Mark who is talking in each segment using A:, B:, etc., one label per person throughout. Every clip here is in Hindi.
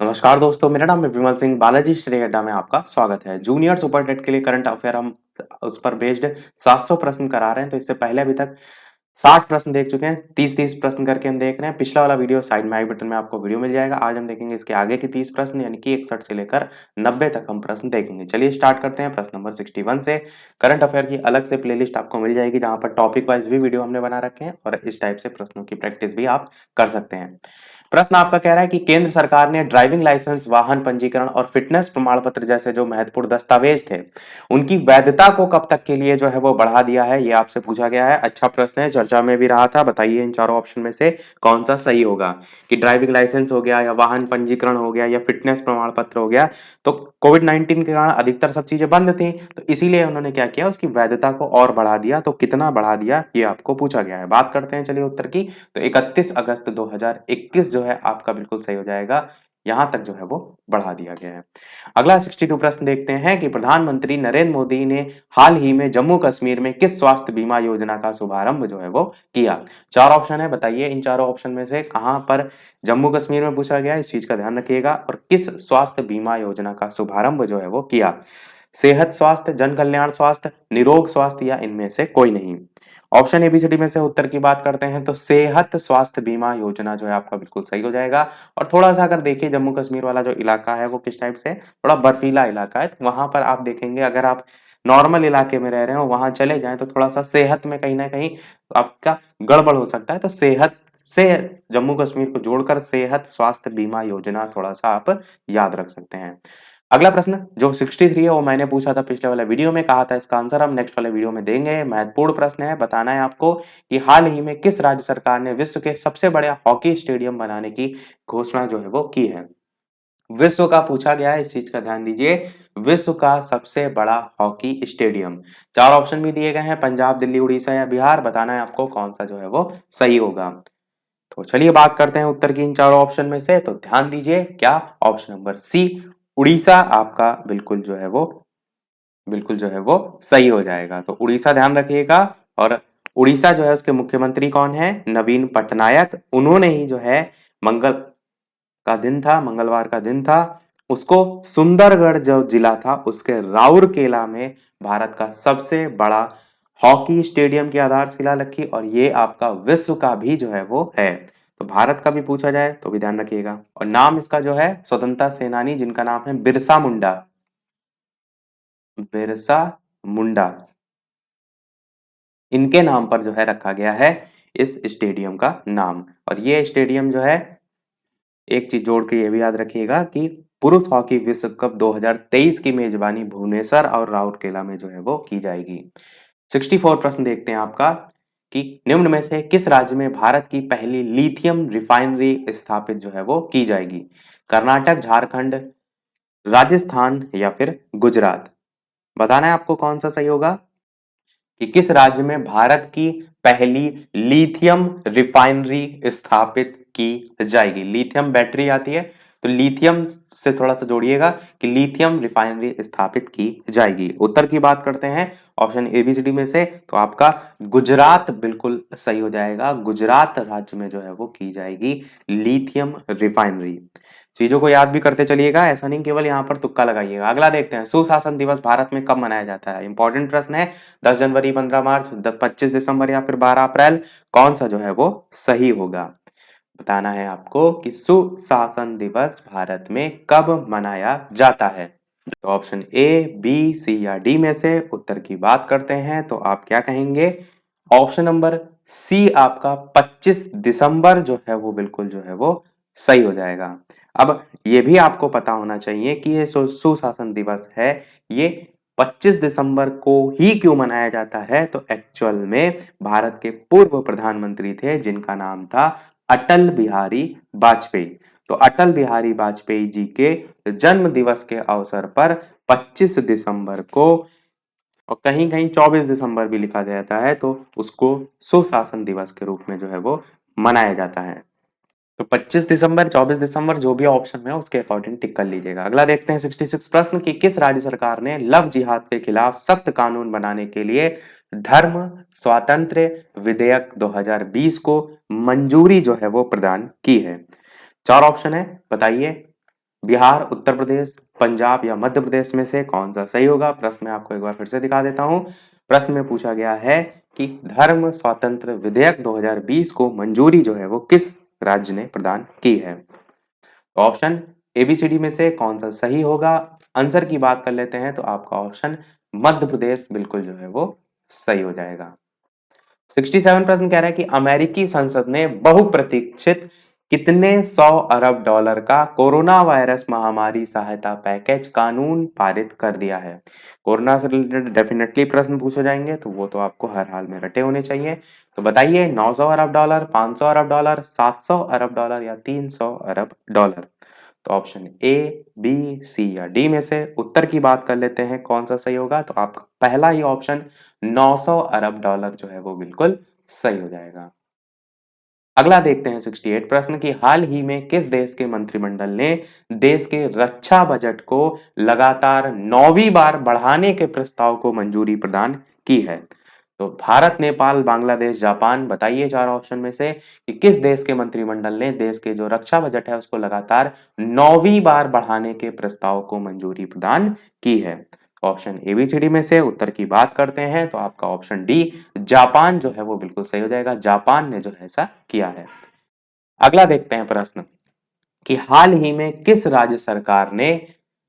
A: नमस्कार दोस्तों, मेरा नाम है विमल सिंह। बालाजी स्टडी अड्डा में आपका स्वागत है। जूनियर सुपर टेट के लिए करंट अफेयर हम उस पर बेस्ड 700 प्रश्न करा रहे हैं। तो इससे पहले अभी तक 60 प्रश्न देख चुके हैं। 30-30 प्रश्न करके हम देख रहे हैं। पिछला वाला वीडियो साइड में आई बटन में आपको वीडियो मिल जाएगा। आज हम देखेंगे इसके आगे के 30 प्रश्न, यानी कि 61 से लेकर 90 तक हम प्रश्न देखेंगे। चलिए स्टार्ट करते हैं प्रश्न नंबर 61 से। करंट अफेयर की अलग से प्लेलिस्ट आपको मिल जाएगी, जहां पर टॉपिक वाइज भी वीडियो हमने बना रखे हैं और इस टाइप से प्रश्नों की प्रैक्टिस भी आप कर सकते हैं। प्रश्न आपका कह रहा है कि केंद्र सरकार ने ड्राइविंग लाइसेंस, वाहन पंजीकरण और फिटनेस प्रमाण पत्र जैसे जो महत्वपूर्ण दस्तावेज थे, उनकी वैधता को कब तक के लिए जो है वो बढ़ा दिया है, ये आपसे पूछा गया है। अच्छा प्रश्न है, चर्चा में भी रहा था। बताइए इन चारों ऑप्शन में से कौन सा सही होगा, कि ड्राइविंग लाइसेंस हो गया, या वाहन पंजीकरण हो गया, या फिटनेस प्रमाण पत्र हो गया। तो कोविड-19 के कारण अधिकतर सब चीजें बंद थी, तो इसीलिए उन्होंने क्या किया, उसकी वैधता को और बढ़ा दिया। तो कितना बढ़ा दिया, ये आपको पूछा गया है। बात करते हैं चलिए उत्तर की। तो 31 अगस्त 2021 जो है आपका बिल्कुल सही हो जाएगा। यहां तक जो है वो बढ़ा दिया गया है। अगला 62 प्रश्न देखते हैं कि प्रधानमंत्री नरेंद्र मोदी ने हाल ही में जम्मू कश्मीर में किस स्वास्थ्य बीमा योजना का शुभारंभ जो है वो किया। चार ऑप्शन है, बताइए इन चारों ऑप्शन में से कहां पर जम्मू कश्मीर में पूछा गया, इस चीज का ध्यान रखिएगा। और किस स्वास्थ्य बीमा योजना का शुभारंभ जो है वो किया। सेहत स्वास्थ्य, जन कल्याण स्वास्थ्य, निरोग स्वास्थ्य, या इनमें से कोई नहीं। ऑप्शन एबीसीडी में से उत्तर की बात करते हैं तो सेहत स्वास्थ्य बीमा योजना जो है आपका बिल्कुल सही हो जाएगा। और थोड़ा सा अगर देखिए, जम्मू कश्मीर वाला जो इलाका है वो किस टाइप से, थोड़ा बर्फीला इलाका है, तो वहां पर आप देखेंगे, अगर आप नॉर्मल इलाके में रह रहे हो वहां चले जाएं तो थोड़ा सा सेहत में कहीं ना कहीं आपका गड़बड़ हो सकता है। तो सेहत से जम्मू कश्मीर को जोड़कर सेहत स्वास्थ्य बीमा योजना थोड़ा सा आप याद रख सकते हैं। अगला प्रश्न जो 63 है वो मैंने पूछा था पिछले वाले वीडियो में, कहा था इसका आंसर हम नेक्स्ट वाले वीडियो में देंगे। महत्वपूर्ण प्रश्न है, बताना है आपको कि हाल ही में किस राज्य सरकार ने विश्व के सबसे बड़े हॉकी स्टेडियम बनाने की घोषणा जो है वो की है। विश्व का पूछा गया है, इस चीज का ध्यान दीजिए। विश्व का सबसे बड़ा हॉकी स्टेडियम। चार ऑप्शन भी दिए गए हैं, पंजाब, दिल्ली, उड़ीसा या बिहार। बताना है आपको कौन सा जो है वो सही होगा। तो चलिए बात करते हैं उत्तर की इन चारों ऑप्शन में से। तो ध्यान दीजिए, क्या ऑप्शन नंबर सी उड़ीसा आपका बिल्कुल जो है वो सही हो जाएगा। तो उड़ीसा ध्यान रखिएगा। और उड़ीसा जो है उसके मुख्यमंत्री कौन है, नवीन पटनायक। उन्होंने ही जो है मंगलवार का दिन था, उसको सुंदरगढ़ जो जिला था उसके राउरकेला में भारत का सबसे बड़ा हॉकी स्टेडियम की आधारशिला रखी। और ये आपका विश्व का भी जो है वो है। तो भारत का भी पूछा जाए तो भी ध्यान रखिएगा। और नाम इसका जो है स्वतंत्रता सेनानी जिनका नाम है बिरसा मुंडा, बिरसा मुंडा, इनके नाम पर जो है रखा गया है इस स्टेडियम का नाम। और ये स्टेडियम जो है, एक चीज जोड़ के ये भी याद रखिएगा कि पुरुष हॉकी विश्व कप 2023 की मेजबानी भुवनेश्वर और राउरकेला में जो है वो की जाएगी। 64 प्रश्न देखते हैं आपका कि निम्न में से किस राज्य में भारत की पहली लिथियम रिफाइनरी स्थापित जो है वो की जाएगी। कर्नाटक, झारखंड, राजस्थान या फिर गुजरात। बताना है आपको कौन सा सही होगा, कि किस राज्य में भारत की पहली लिथियम रिफाइनरी स्थापित की जाएगी। लिथियम बैटरी आती है, तो लिथियम से थोड़ा सा जोड़िएगा कि लिथियम रिफाइनरी स्थापित की जाएगी। उत्तर की बात करते हैं ऑप्शन एबीसीडी में से, तो आपका गुजरात बिल्कुल सही हो जाएगा। गुजरात राज्य में जो है वो की जाएगी लिथियम रिफाइनरी। चीजों को याद भी करते चलिएगा, ऐसा नहीं केवल यहाँ पर तुक्का लगाइएगा। अगला देखते हैं, सुशासन दिवस भारत में कब मनाया जाता है। इंपॉर्टेंट प्रश्न है। 10 जनवरी, 15 मार्च, 25 दिसंबर या फिर 12 अप्रैल। कौन सा जो है वो सही होगा। बताना है आपको कि सुशासन दिवस भारत में कब मनाया जाता है। तो ऑप्शन ए, बी, सी या डी में से उत्तर की बात करते हैं तो आप क्या कहेंगे। ऑप्शन नंबर सी आपका 25 दिसंबर जो है वो बिल्कुल जो है वो सही हो जाएगा। अब ये भी आपको पता होना चाहिए कि ये सुशासन दिवस है, ये 25 दिसंबर को ही क्यों मनाया जाता है। तो एक्चुअल में भारत के पूर्व प्रधानमंत्री थे जिनका नाम था अटल बिहारी वाजपेयी। तो अटल बिहारी वाजपेयी जी के जन्म दिवस के अवसर पर 25 दिसंबर को, और कहीं कहीं 24 दिसंबर भी लिखा जाता है, तो उसको सुशासन दिवस के रूप में जो है वो मनाया जाता है। तो 25 दिसंबर, 24 दिसंबर, जो भी ऑप्शन है उसके अकॉर्डिंग टिक कर लीजिएगा। अगला देखते हैं 66 प्रश्न की किस राज्य सरकार ने लव जिहाद के खिलाफ सख्त कानून बनाने के लिए धर्म स्वातंत्र्य विधेयक 2020 को मंजूरी जो है वो प्रदान की है। चार ऑप्शन है, बताइए बिहार, उत्तर प्रदेश, पंजाब या मध्य प्रदेश में से कौन सा सही होगा? प्रश्न में आपको एक बार फिर से दिखा देता हूं। प्रश्न में पूछा गया है कि धर्म स्वातंत्र विधेयक 2020 को मंजूरी जो है वो किस राज्य ने प्रदान की है? तो ऑप्शन एबीसीडी में से कौन सा सही होगा? आंसर की बात कर लेते हैं तो आपका ऑप्शन मध्य प्रदेश बिल्कुल जो है वो सही हो जाएगा। 67 प्रश्न कह रहा है कि अमेरिकी संसद ने बहुप्रतीक्षित कितने 100 अरब डॉलर का कोरोना वायरस महामारी सहायता पैकेज कानून पारित कर दिया है? कोरोना से रिलेटेड डेफिनेटली प्रश्न पूछे जाएंगे तो वो तो आपको हर हाल में रटे होने चाहिए। तो बताइए 900 अरब डॉलर, 500 अरब डॉलर, 700 अरब डॉलर या 300 अरब डॉलर? तो ऑप्शन ए, बी, सी या डी में से उत्तर की बात कर लेते हैं कौन सा सही होगा? तो आपका पहला ही ऑप्शन 900 अरब डॉलर जो है वो बिल्कुल सही हो जाएगा। अगला देखते हैं 68 प्रश्न की हाल ही में किस देश के मंत्रिमंडल ने देश के रक्षा बजट को लगातार 9वीं बार बढ़ाने के प्रस्ताव को मंजूरी प्रदान की है? तो भारत, नेपाल, बांग्लादेश, जापान, बताइए चार ऑप्शन में से कि किस देश के मंत्रिमंडल ने देश के जो रक्षा बजट है उसको लगातार 9वीं बार बढ़ाने के प्रस्ताव को मंजूरी प्रदान की है? ऑप्शन एबीसीडी में से उत्तर की बात करते हैं तो आपका ऑप्शन डी जापान जो है वो बिल्कुल सही हो जाएगा। जापान ने जो है ऐसा किया है। अगला देखते हैं प्रश्न कि हाल ही में किस राज्य सरकार ने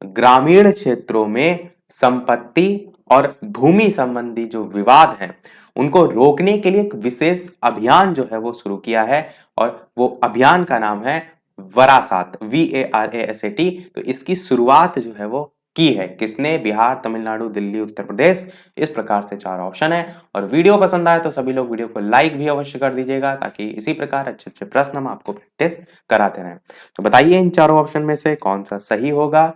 A: ग्रामीण क्षेत्रों में संपत्ति और भूमि संबंधी जो विवाद हैं उनको रोकने के लिए एक विशेष अभियान जो है वो शुरू किया है और वो अभियान का नाम है वरासात, VARASAT। तो इसकी शुरुआत जो है वो की है किसने? बिहार, तमिलनाडु, दिल्ली, उत्तर प्रदेश। इस प्रकार से चार ऑप्शन है और वीडियो पसंद आए तो सभी लोग वीडियो को लाइक भी अवश्य कर दीजिएगा ताकि इसी प्रकार अच्छे अच्छे प्रश्न हम आपको प्रैक्टिस कराते रहें। तो बताइए इन चारों ऑप्शन में से कौन सा सही होगा?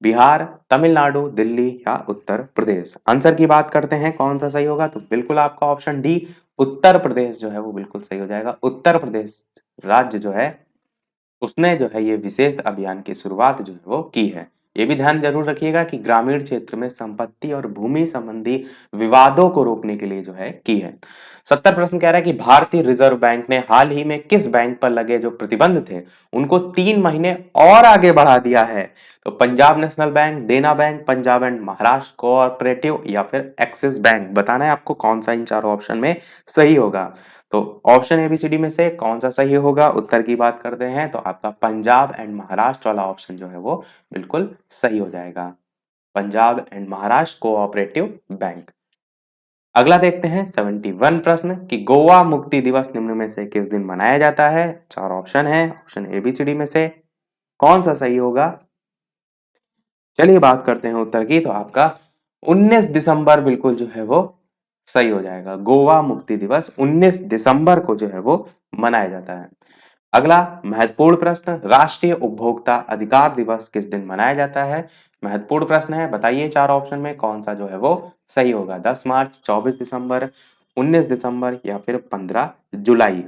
A: बिहार, तमिलनाडु, दिल्ली या उत्तर प्रदेश? आंसर की बात करते हैं कौन सा सही होगा? तो बिल्कुल आपका ऑप्शन डी उत्तर प्रदेश जो है वो बिल्कुल सही हो जाएगा। उत्तर प्रदेश राज्य जो है उसने जो है ये विशेष अभियान की शुरुआत जो है वो की है। ये भी ध्यान जरूर रखिएगा कि ग्रामीण क्षेत्र में संपत्ति और भूमि संबंधी विवादों को रोकने के लिए जो है की है। 70 प्रश्न कह रहा है कि भारतीय रिजर्व बैंक ने हाल ही में किस बैंक पर लगे जो प्रतिबंध थे उनको 3 महीने और आगे बढ़ा दिया है? तो पंजाब नेशनल बैंक, देना bank, Punjab and Maharashtra cooperative या फिर एक्सिस बैंक? बताना है आपको कौन सा इन चारों ऑप्शन में सही होगा। तो ऑप्शन एबीसीडी में से कौन सा सही होगा? उत्तर की बात करते हैं तो आपका पंजाब एंड महाराष्ट्र वाला ऑप्शन जो है वो बिल्कुल सही हो जाएगा। Punjab and Maharashtra cooperative bank. अगला देखते हैं 71 प्रश्न कि गोवा मुक्ति दिवस निम्न में से किस दिन मनाया जाता है? चार ऑप्शन है, ऑप्शन एबीसीडी में से कौन सा सही होगा? चलिए बात करते हैं उत्तर की तो आपका 19 दिसंबर बिल्कुल जो है वो सही हो जाएगा। गोवा मुक्ति दिवस 19 दिसंबर को जो है वो मनाया जाता है। अगला महत्वपूर्ण प्रश्न, राष्ट्रीय उपभोक्ता अधिकार दिवस किस दिन मनाया जाता है? महत्वपूर्ण प्रश्न है, बताइए चार ऑप्शन में कौन सा जो है वो सही होगा? 10 मार्च, 24 दिसंबर, 19 दिसंबर या फिर 15 जुलाई?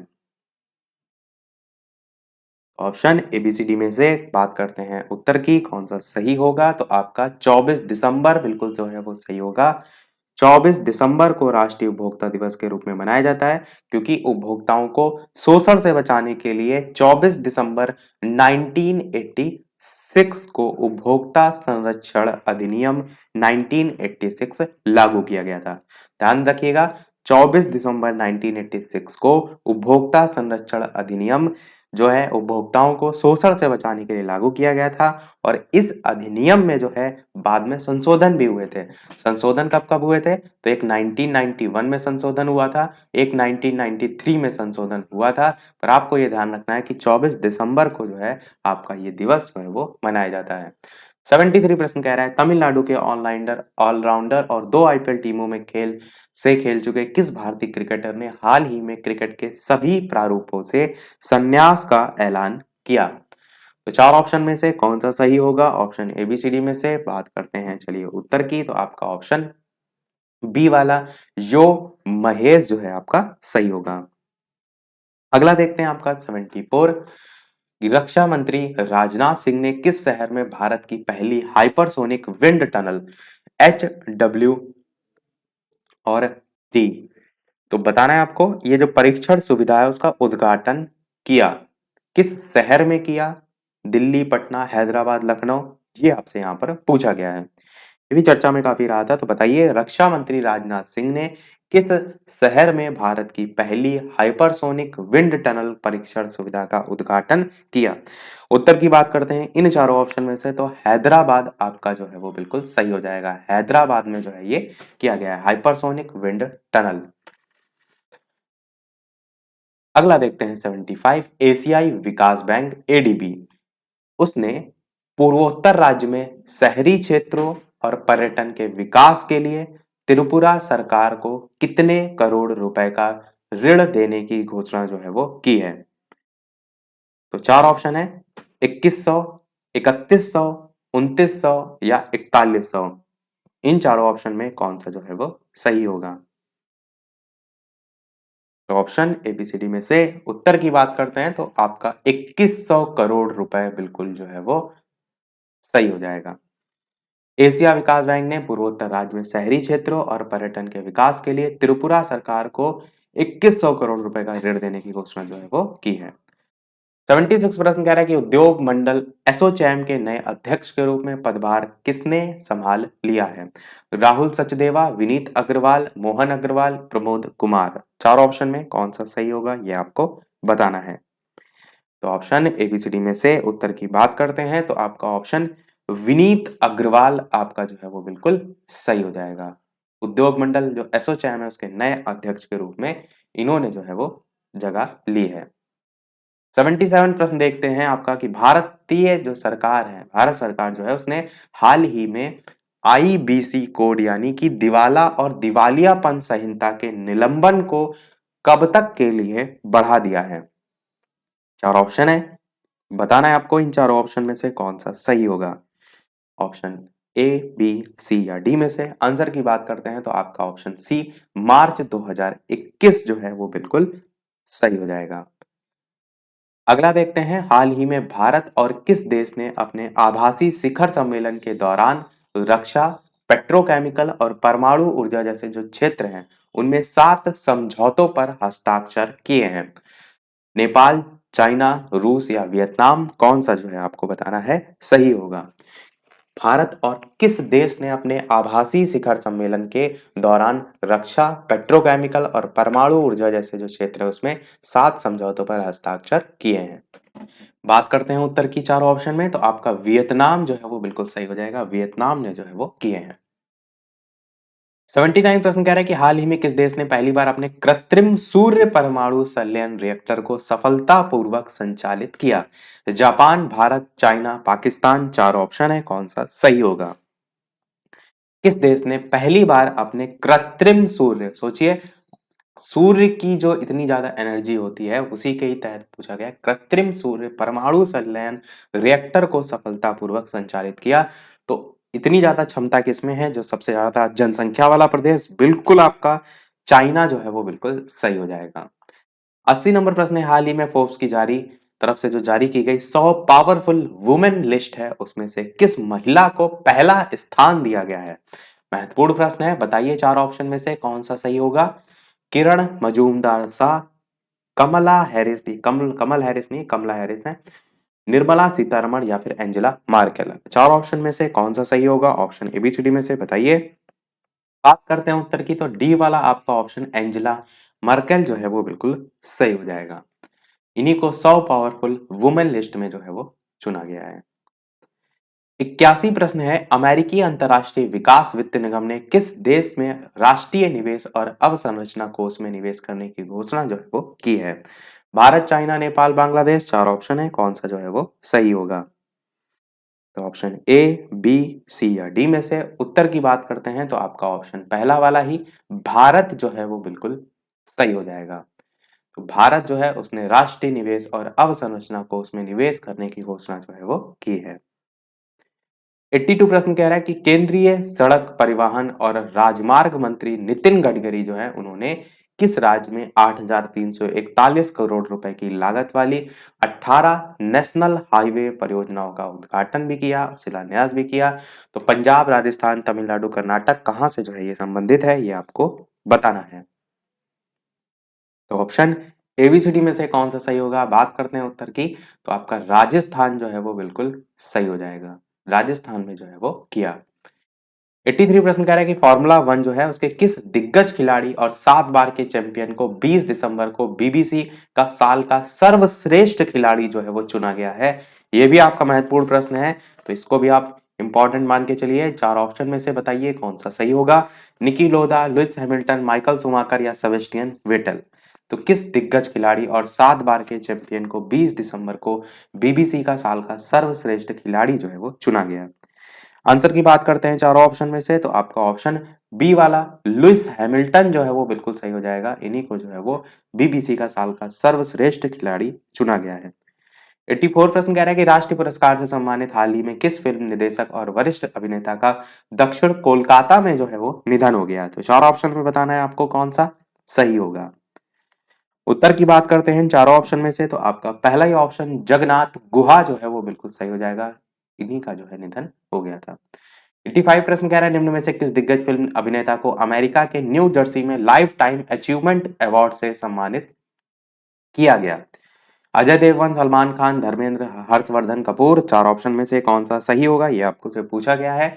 A: ऑप्शन एबीसीडी में से बात करते हैं उत्तर की कौन सा सही होगा? तो आपका 24 दिसंबर बिल्कुल जो है वो सही होगा। 24 दिसंबर को राष्ट्रीय उपभोक्ता दिवस के रूप में मनाया जाता है क्योंकि उपभोक्ताओं को शोषण से बचाने के लिए 24 दिसंबर 1986 को उपभोक्ता संरक्षण अधिनियम 1986 लागू किया गया था। ध्यान रखिएगा 24 दिसंबर 1986 को उपभोक्ता संरक्षण अधिनियम जो है उपभोक्ताओं को शोषण से बचाने के लिए लागू किया गया था और इस अधिनियम में जो है बाद में संशोधन भी हुए थे। संशोधन कब कब हुए थे? तो एक 1991 में संशोधन हुआ था, एक 1993 में संशोधन हुआ था। पर आपको ये ध्यान रखना है कि 24 दिसंबर को जो है आपका ये दिवस जो है वो मनाया जाता है। 73 प्रश्न कह रहा है तमिलनाडु के ऑलराउंडर और 2 आईपीएल टीमों में खेल चुके किस भारतीय क्रिकेटर ने हाल ही में क्रिकेट के सभी प्रारूपों से संन्यास का ऐलान किया? तो चार ऑप्शन में से कौन सा सही होगा? ऑप्शन एबीसीडी में से बात करते हैं चलिए उत्तर की तो आपका ऑप्शन बी वाला यो महेश जो है आपका सही होगा। अगला देखते हैं आपका 74 कि रक्षा मंत्री राजनाथ सिंह ने किस शहर में भारत की पहली हाइपरसोनिक विंड टनल HW और टी? तो बताना है आपको ये जो परीक्षण सुविधा है उसका उद्घाटन किया किस शहर में किया? दिल्ली, पटना, हैदराबाद, लखनऊ, ये आपसे यहाँ पर पूछा गया है। ये भी चर्चा में काफी रहा था। तो बताइए, रक्षा मंत्री राजनाथ सिंह ने किस शहर में भारत की पहली हाइपरसोनिक विंड टनल परीक्षण सुविधा का उद्घाटन किया? उत्तर की बात करते हैं इन चारों ऑप्शन में से, तो हैदराबाद आपका जो है वो बिल्कुल सही हो जाएगा। हैदराबाद में जो है ये किया गया है हाइपरसोनिक विंड टनल। अगला देखते हैं 75, एशियाई विकास बैंक एडीबी, उसने पूर्वोत्तर राज्य में शहरी क्षेत्रों और पर्यटन के विकास के लिए त्रिपुरा सरकार को कितने करोड़ रुपए का ऋण देने की घोषणा जो है वो की है? तो चार ऑप्शन है, 2100, 3100, 2900 या 4100। इन चारों ऑप्शन में कौन सा जो है वो सही होगा? तो ऑप्शन एबीसीडी में से उत्तर की बात करते हैं तो आपका 2100 करोड़ रुपए बिल्कुल जो है वो सही हो जाएगा। एशिया विकास बैंक ने पूर्वोत्तर राज्य में शहरी क्षेत्रों और पर्यटन के विकास के लिए त्रिपुरा सरकार को 2100 करोड़ रुपए का ऋण देने की घोषणा जो है वो की है। 76 प्रश्न कह रहा है कि उद्योग मंडल एसोचैम के नए अध्यक्ष के रूप में पदभार किसने संभाल लिया है? राहुल सचदेवा, विनीत अग्रवाल, मोहन अग्रवाल, प्रमोद कुमार। चार ऑप्शन में कौन सा सही होगा ये आपको बताना है। तो ऑप्शन एबीसीडी में से उत्तर की बात करते हैं तो आपका ऑप्शन विनीत अग्रवाल आपका जो है वो बिल्कुल सही हो जाएगा। उद्योग मंडल जो एसोचैम है उसके नए अध्यक्ष के रूप में इन्होंने जो है वो जगह ली है। 77 प्रश्न देखते हैं आपका कि भारतीय जो सरकार है, भारत सरकार जो है उसने हाल ही में आईबीसी कोड यानी कि दिवाला और दिवालियापन संहिता के निलंबन को कब तक के लिए बढ़ा दिया है? चार ऑप्शन है, बताना है आपको इन चारों ऑप्शन में से कौन सा सही होगा। ऑप्शन ए, बी, सी या डी में से। आंसर की बात करते हैं तो आपका ऑप्शन सी, मार्च 2021 जो है वो बिल्कुल सही हो जाएगा। अगला देखते हैं, हाल ही में भारत और किस देश ने अपने आभासी शिखर सम्मेलन के दौरान रक्षा, पेट्रोकेमिकल और परमाणु ऊर्जा जैसे जो क्षेत्र हैं उनमें 7 समझौतों पर हस्ताक्षर किए हैं? नेपाल, चाइना, रूस या वियतनाम, कौन सा जो है आपको बताना है सही होगा। भारत और किस देश ने अपने आभासी शिखर सम्मेलन के दौरान रक्षा, पेट्रोकेमिकल और परमाणु ऊर्जा जैसे जो क्षेत्र है उसमें 7 समझौतों पर हस्ताक्षर किए हैं? बात करते हैं उत्तर की चारों ऑप्शन में तो आपका वियतनाम जो है वो बिल्कुल सही हो जाएगा। वियतनाम ने जो है वो किए हैं। 79 प्रश्न कह रहा है कि हाल ही में किस देश ने पहली बार अपने कृत्रिम सूर्य परमाणु संलयन रिएक्टर को सफलतापूर्वक संचालित किया? Japan, Bharat, China, Pakistan. चार ऑप्शन है, कौन सा सही होगा? किस देश ने पहली बार अपने कृत्रिम सूर्य, सोचिए सूर्य की जो इतनी ज्यादा एनर्जी होती है उसी के ही तहत पूछा गया, कृत्रिम सूर्य परमाणु संलयन रिएक्टर को सफलतापूर्वक संचालित किया? तो इतनी ज्यादा क्षमता किसमें है? जो सबसे ज्यादा जनसंख्या वाला प्रदेश, बिल्कुल आपका चाइना जो है वो बिल्कुल सही हो जाएगा। 80 नंबर प्रश्न है, हाल ही में फोर्ब्स की तरफ से जो जारी की गई 100 पावरफुल वुमेन लिस्ट है उसमें से किस महिला को पहला स्थान दिया गया है? महत्वपूर्ण प्रश्न है, बताइए चार ऑप्शन में से कौन सा सही होगा। किरण मजूमदार शाह, कमला हैरिस नहीं, कमल हैरिस नहीं, कमला हैरिस है, निर्मला सीतारमण या फिर एंजेला मार्केल। चार ऑप्शन में से कौन सा सही होगा? ऑप्शन एबीसीडी में से बताइए। बात करते हैं उत्तर की तो डी वाला आपका ऑप्शन एंजेला मर्केल जो है वो बिल्कुल सही हो जाएगा। इन्हीं को 100 पावरफुल वुमेन लिस्ट में जो है वो चुना गया है। 81 प्रश्न है, अमेरिकी अंतरराष्ट्रीय विकास वित्त निगम ने किस देश में राष्ट्रीय निवेश और अवसंरचना कोष में निवेश करने की घोषणा जो है वो की है? भारत, चाइना, नेपाल, बांग्लादेश। चार ऑप्शन है, कौन सा जो है वो सही होगा? तो ऑप्शन ए, बी, सी या डी में से उत्तर की बात करते हैं तो आपका ऑप्शन पहला वाला ही भारत जो है वो बिल्कुल सही हो जाएगा। तो भारत जो है उसने राष्ट्रीय निवेश और अवसंरचना कोष में निवेश करने की घोषणा जो है वो की है। 82 प्रश्न कह रहा है कि केंद्रीय सड़क परिवहन और राजमार्ग मंत्री नितिन गडकरी जो है उन्होंने किस राज्य में 8,341 करोड़ रुपए की लागत वाली 18 नेशनल हाईवे परियोजनाओं का उद्घाटन भी किया, शिलान्यास भी किया? तो पंजाब, राजस्थान, तमिलनाडु, कर्नाटक, कहां से जो है ये संबंधित है ये आपको बताना है। तो ऑप्शन एबीसीडी में से कौन सा सही होगा? बात करते हैं उत्तर की, तो आपका राजस्थान जो है वो बिल्कुल सही हो जाएगा। राजस्थान में जो है वो किया। 83 प्रश्न कह रहा है कि फॉर्मूला वन जो है उसके किस दिग्गज खिलाड़ी और 7 बार के चैंपियन को 20 दिसंबर को बीबीसी का साल का सर्वश्रेष्ठ खिलाड़ी जो है वो चुना गया है? ये भी आपका महत्वपूर्ण प्रश्न है, तो इसको भी आप इंपॉर्टेंट मान के चलिए। 4 ऑप्शन में से बताइए कौन सा सही होगा। Niki Lauda, Lewis Hamilton, Michael Schumacher या सेबेस्टियन वेटल। तो किस दिग्गज खिलाड़ी और 7 बार के चैंपियन को 20 दिसंबर को बीबीसी का साल का सर्वश्रेष्ठ खिलाड़ी जो है वो चुना गया? आंसर की बात करते हैं चारों ऑप्शन में से, तो आपका ऑप्शन बी वाला लुइस हैमिल्टन जो है वो बिल्कुल सही हो जाएगा। इन्हीं को जो है वो बीबीसी का साल का सर्वश्रेष्ठ खिलाड़ी चुना गया है। 84 प्रश्न कह रहा है कि राष्ट्रीय पुरस्कार से सम्मानित हाल ही में किस फिल्म निर्देशक और वरिष्ठ अभिनेता का दक्षिण कोलकाता में जो है वो निधन हो गया? तो चार ऑप्शन में बताना है आपको कौन सा सही होगा। उत्तर की बात करते हैं चारों ऑप्शन में से, तो आपका पहला ही ऑप्शन जगन्नाथ गुहा जो है वो बिल्कुल सही हो जाएगा। इन्हीं का जो है निधन हो गया था। 85 प्रश्न कह रहा है निम्न में से किस दिग्गज फिल्म अभिनेता को अमेरिका के न्यू जर्सी में लाइफ टाइम अचीवमेंट अवार्ड से सम्मानित किया गया? अजय देवगन, सलमान खान, धर्मेंद्र, हर्षवर्धन कपूर। चार ऑप्शन में से कौन सा सही होगा ये आपको से पूछा गया है।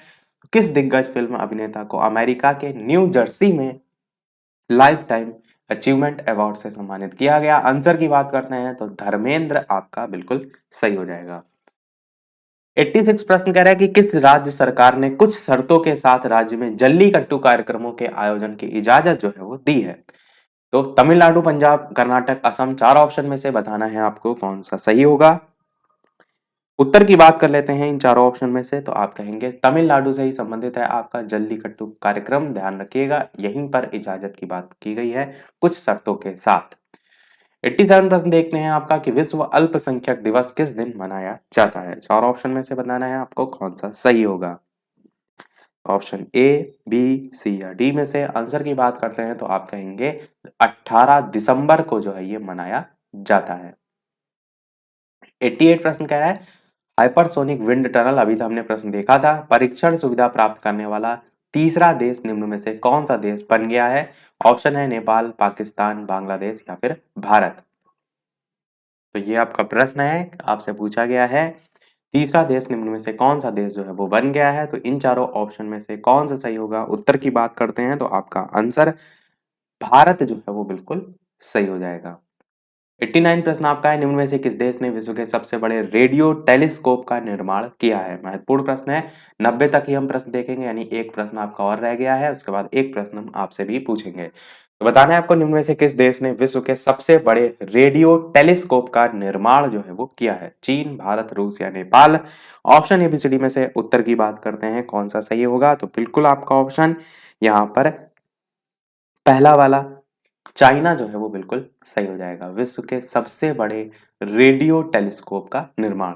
A: किस दिग्गज फिल्म अभिनेता को अमेरिका के न्यू जर्सी में लाइफ टाइम अचीवमेंट अवार्ड से सम्मानित किया गया? आंसर की बात करते हैं तो धर्मेंद्र आपका बिल्कुल सही हो जाएगा। 86 प्रश्न कह रहा है कि किस राज्य सरकार ने कुछ शर्तों के साथ राज्य में जल्लीकट्टू कार्यक्रमों के आयोजन की इजाजत जो है वो दी है? तो तमिलनाडु, पंजाब, कर्नाटक, असम। चार ऑप्शन में से बताना है आपको कौन सा सही होगा। उत्तर की बात कर लेते हैं इन चारों ऑप्शन में से, तो आप कहेंगे तमिलनाडु से ही संबंधित है आपका जल्लीकट्टू कार्यक्रम। ध्यान रखिएगा यहीं पर इजाजत की बात की गई है कुछ शर्तों के साथ। 87 प्रश्न देखते हैं आपका कि विश्व अल्पसंख्यक दिवस किस दिन मनाया जाता है? चार ऑप्शन में से बताना है आपको कौन सा सही होगा। ऑप्शन ए, बी, सी या डी में से आंसर की बात करते हैं तो आप कहेंगे 18 दिसंबर को जो है ये मनाया जाता है। 88 प्रश्न कह रहा है हाइपरसोनिक विंड टनल, अभी तो हमने प्रश्न देखा था, परीक्षण सुविधा प्राप्त करने वाला तीसरा देश निम्न में से कौन सा देश बन गया है? ऑप्शन है नेपाल, पाकिस्तान, बांग्लादेश या फिर भारत। तो ये आपका प्रश्न है, आपसे पूछा गया है तीसरा देश निम्न में से कौन सा देश जो है वो बन गया है? तो इन चारों ऑप्शन में से कौन सा सही होगा? उत्तर की बात करते हैं तो आपका आंसर भारत जो है वो बिल्कुल सही हो जाएगा। 89 प्रश्न आपका है निम्न में से किस देश ने विश्व के सबसे बड़े रेडियो टेलीस्कोप का निर्माण किया है? महत्वपूर्ण प्रश्न है। 90 तक ही हम प्रश्न देखेंगे, यानी एक प्रश्न आपका और रह गया है, उसके बाद एक प्रश्न हम आपसे भी पूछेंगे। तो बताना है आपको निम्न में से किस देश ने विश्व के सबसे बड़े रेडियो टेलीस्कोप का निर्माण जो है वो किया है? चीन, भारत, रूस या नेपाल। ऑप्शन एबीसीडी में से उत्तर की बात करते हैं कौन सा सही होगा? तो बिल्कुल आपका ऑप्शन यहाँ पर पहला वाला चाइना जो है वो बिल्कुल सही हो जाएगा। विश्व के सबसे बड़े रेडियो टेलीस्कोप का निर्माण।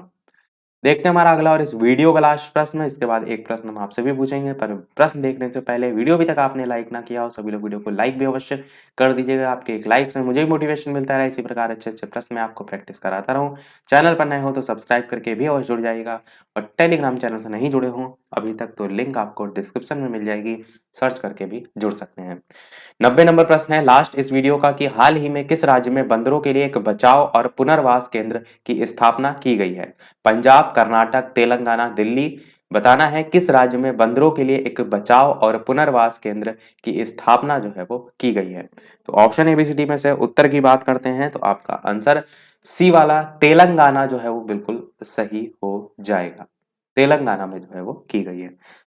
A: देखते हैं हमारा अगला और इस वीडियो का लास्ट प्रश्न। इसके बाद एक प्रश्न हम आपसे भी पूछेंगे, पर प्रश्न देखने से पहले वीडियो अभी तक आपने लाइक ना किया हो सभी लोग वीडियो को लाइक भी अवश्य कर दीजिएगा। आपके एक लाइक से मुझे भी मोटिवेशन मिलता है, इसी प्रकार अच्छे अच्छे प्रश्न मैं आपको प्रैक्टिस कराता रहूं। चैनल पर नए हो तो सब्सक्राइब करके भी अवश्य जुड़ जाइएगा, और टेलीग्राम चैनल से नहीं जुड़े हों अभी तक तो लिंक आपको डिस्क्रिप्शन में मिल जाएगी, सर्च करके भी जुड़ सकते हैं। 90 नंबर प्रश्न है लास्ट इस वीडियो का कि हाल ही में किस राज्य में बंदरों के लिए एक बचाव और पुनर्वास केंद्र की स्थापना की गई है? पंजाब, कर्नाटक, तेलंगाना, दिल्ली। बताना है किस राज्य में बंदरों के लिए एक बचाव और पुनर्वास केंद्र की स्थापना जो है वो की गई है? तो ऑप्शन एबीसीडी में से उत्तर की बात करते हैं तो आपका आंसर सी वाला तेलंगाना जो है वो बिल्कुल सही हो जाएगा। तेलंगाना में जो है वो की गई है।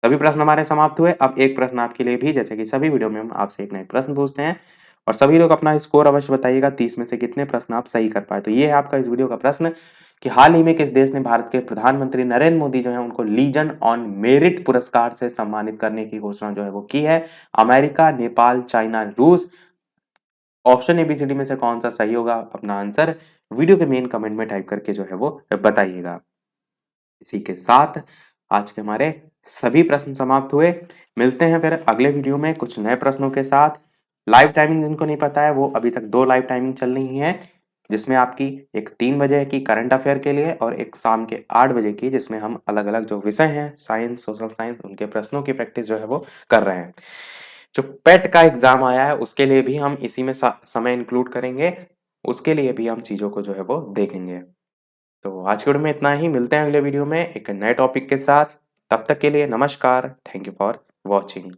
A: सभी प्रश्न हमारे समाप्त हुए। अब एक प्रश्न आपके लिए भी, जैसे कि सभी वीडियो में हम आपसे एक नए प्रश्न पूछते हैं, और सभी लोग अपना स्कोर अवश्य बताइएगा 30 में से कितने प्रश्न आप सही कर पाए। तो ये है आपका इस वीडियो का प्रश्न कि हाल ही में किस देश ने भारत के प्रधानमंत्री नरेंद्र मोदी जो है उनको लीजन ऑन मेरिट पुरस्कार से सम्मानित करने की घोषणा जो है वो की है? अमेरिका, नेपाल, चाइना, रूस। ऑप्शन एबीसीडी में से कौन सा सही होगा? अपना आंसर वीडियो के मेन कमेंट में टाइप करके जो है वो बताइएगा। इसी के साथ आज के हमारे सभी प्रश्न समाप्त हुए। मिलते हैं फिर अगले वीडियो में कुछ नए प्रश्नों के साथ। लाइव टाइमिंग जिनको नहीं पता है वो अभी तक 2 लाइव टाइमिंग चल रही है, जिसमें आपकी एक 3 बजे की करंट अफेयर के लिए और एक शाम के 8 बजे की, जिसमें हम अलग अलग जो विषय हैं साइंस, सोशल साइंस, उनके प्रश्नों की प्रैक्टिस जो है वो कर रहे हैं। जो पेट का एग्जाम आया है उसके लिए भी हम इसी में समय इंक्लूड करेंगे। उसके लिए भी हम चीज़ों को जो है वो देखेंगे। तो आज की वीडियो में इतना ही, मिलते हैं अगले वीडियो में एक नए टॉपिक के साथ। तब तक के लिए नमस्कार, थैंक यू फॉर वॉचिंग।